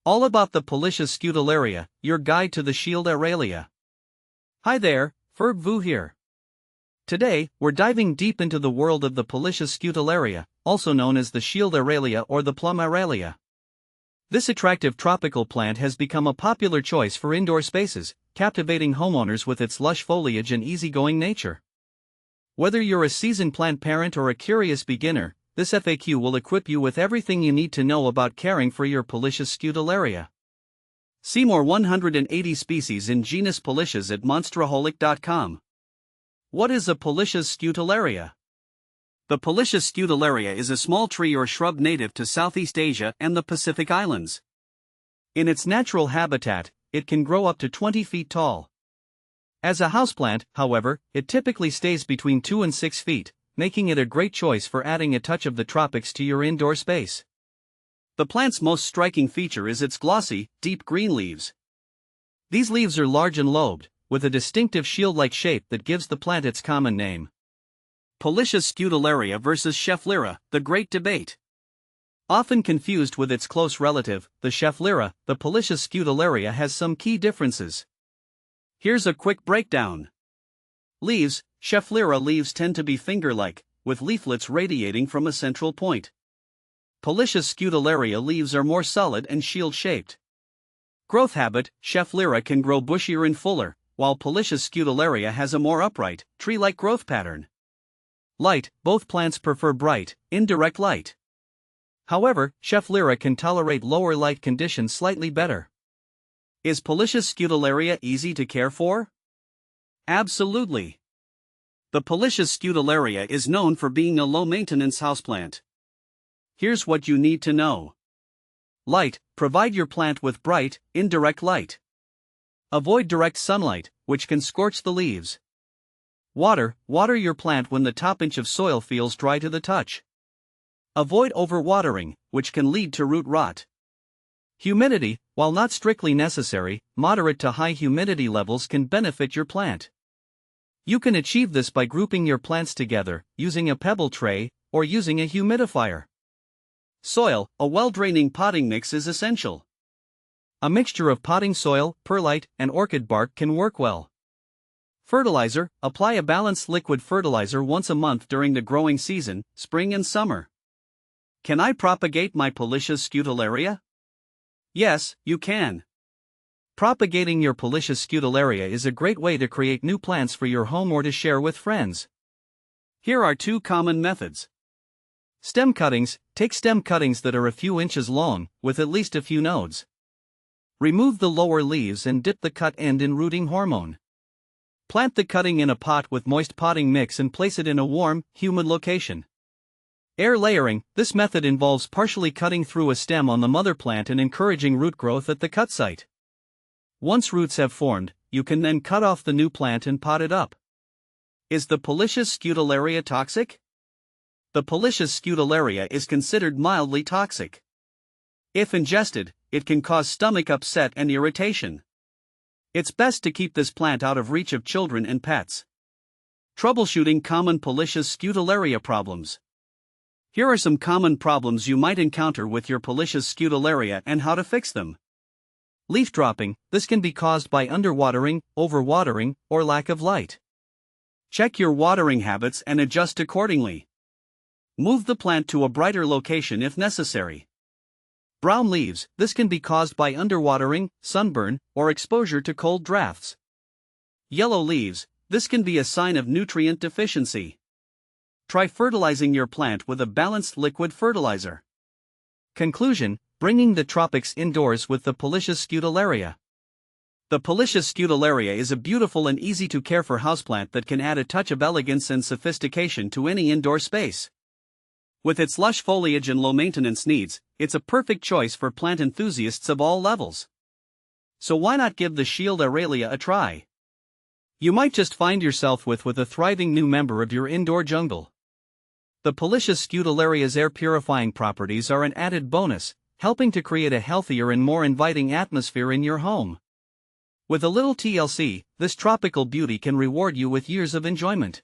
All about the Polyscias Scutellaria, your guide to the shield Aralia. Hi there, Ferg Vu here. Today, we're diving deep into the world of the Polyscias Scutellaria, also known as the shield Aralia or the plum Aralia. This attractive tropical plant has become a popular choice for indoor spaces, captivating homeowners with its lush foliage and easygoing nature. Whether you're a seasoned plant parent or a curious beginner, this FAQ will equip you with everything you need to know about caring for your Polyscias Scutellaria. See more 180 species in genus Polyscias at monsteraholic.com. What is a Polyscias Scutellaria? The Polyscias Scutellaria is a small tree or shrub native to Southeast Asia and the Pacific Islands. In its natural habitat, it can grow up to 20 feet tall. As a houseplant, however, it typically stays between 2 and 6 feet, making it a great choice for adding a touch of the tropics to your indoor space. The plant's most striking feature is its glossy, deep green leaves. These leaves are large and lobed, with a distinctive shield-like shape that gives the plant its common name. Polyscias Scutellaria versus Schefflera, the great debate. Often confused with its close relative, the Schefflera, the Polyscias Scutellaria has some key differences. Here's a quick breakdown. Leaves. Schefflera leaves tend to be finger-like, with leaflets radiating from a central point. Polyscias Scutellaria leaves are more solid and shield-shaped. Growth habit. Schefflera can grow bushier and fuller, while Polyscias Scutellaria has a more upright, tree-like growth pattern. Light. Both plants prefer bright, indirect light. However, Schefflera can tolerate lower light conditions slightly better. Is Polyscias Scutellaria easy to care for? Absolutely. The Polyscias Scutellaria is known for being a low-maintenance houseplant. Here's what you need to know. Light. Provide your plant with bright, indirect light. Avoid direct sunlight, which can scorch the leaves. Water. Water your plant when the top inch of soil feels dry to the touch. Avoid overwatering, which can lead to root rot. Humidity. While not strictly necessary, moderate to high humidity levels can benefit your plant. You can achieve this by grouping your plants together, using a pebble tray, or using a humidifier. Soil. A well-draining potting mix is essential. A mixture of potting soil, perlite, and orchid bark can work well. Fertilizer. Apply a balanced liquid fertilizer once a month during the growing season, spring and summer. Can I propagate my Polyscias Scutellaria? Yes, you can. Propagating your Polyscias Scutellaria is a great way to create new plants for your home or to share with friends. Here are 2 common methods. Stem cuttings. Take stem cuttings that are a few inches long, with at least a few nodes. Remove the lower leaves and dip the cut end in rooting hormone. Plant the cutting in a pot with moist potting mix and place it in a warm, humid location. Air layering. This method involves partially cutting through a stem on the mother plant and encouraging root growth at the cut site. Once roots have formed, you can then cut off the new plant and pot it up. Is the Polyscias Scutellaria toxic? The Polyscias Scutellaria is considered mildly toxic. If ingested, it can cause stomach upset and irritation. It's best to keep this plant out of reach of children and pets. Troubleshooting common Polyscias Scutellaria problems. Here are some common problems you might encounter with your Polyscias Scutellaria and how to fix them. Leaf dropping. This can be caused by underwatering, overwatering, or lack of light. Check your watering habits and adjust accordingly. Move the plant to a brighter location if necessary. Brown leaves. This can be caused by underwatering, sunburn, or exposure to cold drafts. Yellow leaves. This can be a sign of nutrient deficiency. Try fertilizing your plant with a balanced liquid fertilizer. Conclusion. Bringing the tropics indoors with the Polyscias Scutellaria. The Polyscias Scutellaria is a beautiful and easy-to-care-for houseplant that can add a touch of elegance and sophistication to any indoor space. With its lush foliage and low maintenance needs, it's a perfect choice for plant enthusiasts of all levels. So why not give the shield Aralia a try? You might just find yourself with a thriving new member of your indoor jungle. The Polyscias Scutellaria's air-purifying properties are an added bonus, helping to create a healthier and more inviting atmosphere in your home. With a little TLC, this tropical beauty can reward you with years of enjoyment.